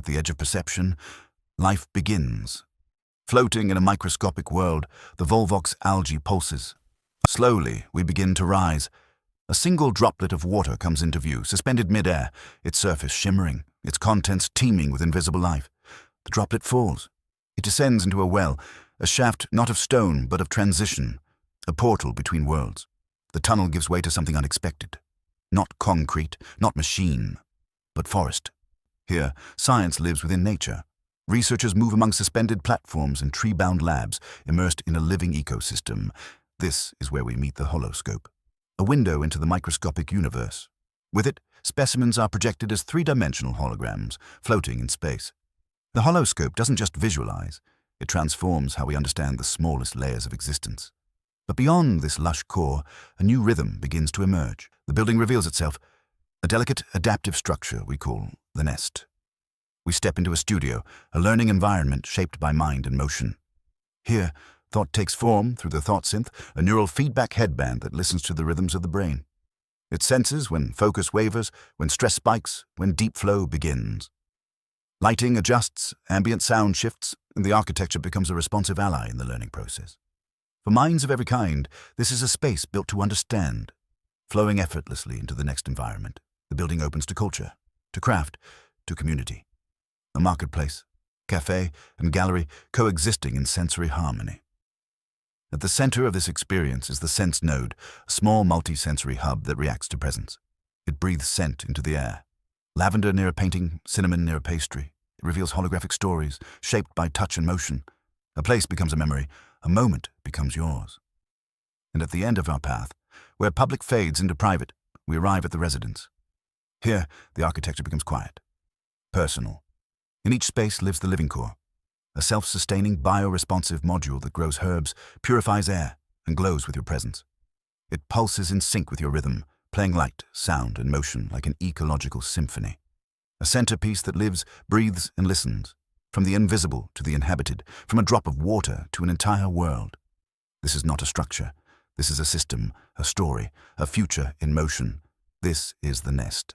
At the edge of perception, life begins. Floating in a microscopic world, the Volvox algae pulses. Slowly, we begin to rise. A single droplet of water comes into view, suspended mid-air, its surface shimmering, its contents teeming with invisible life. The droplet falls. It descends into a well, a shaft not of stone but of transition, a portal between worlds. The tunnel gives way to something unexpected. Not concrete, not machine, but forest. Here, science lives within nature. Researchers move among suspended platforms and tree-bound labs, immersed in a living ecosystem. This is where we meet the holoscope, a window into the microscopic universe. With it, specimens are projected as three-dimensional holograms, floating in space. The holoscope doesn't just visualize, it transforms how we understand the smallest layers of existence. But beyond this lush core, a new rhythm begins to emerge. The building reveals itself, a delicate, adaptive structure we call the nest. We step into a studio, a learning environment shaped by mind and motion. Here, thought takes form through the thought synth, a neural feedback headband that listens to the rhythms of the brain. It senses when focus wavers, when stress spikes, when deep flow begins. Lighting adjusts, ambient sound shifts, and the architecture becomes a responsive ally in the learning process. For minds of every kind, this is a space built to understand. Flowing effortlessly into the next environment, the building opens to culture, to craft, to community. A marketplace, cafe, and gallery coexisting in sensory harmony. At the center of this experience is the sense node, a small multi-sensory hub that reacts to presence. It breathes scent into the air. Lavender near a painting, cinnamon near a pastry. It reveals holographic stories, shaped by touch and motion. A place becomes a memory, a moment becomes yours. And at the end of our path, where public fades into private, we arrive at the residence. Here, the architecture becomes quiet, personal. In each space lives the living core, a self-sustaining bio-responsive module that grows herbs, purifies air, and glows with your presence. It pulses in sync with your rhythm, playing light, sound, and motion like an ecological symphony. A centerpiece that lives, breathes, and listens, from the invisible to the inhabited, from a drop of water to an entire world. This is not a structure. This is a system, a story, a future in motion. This is the nest.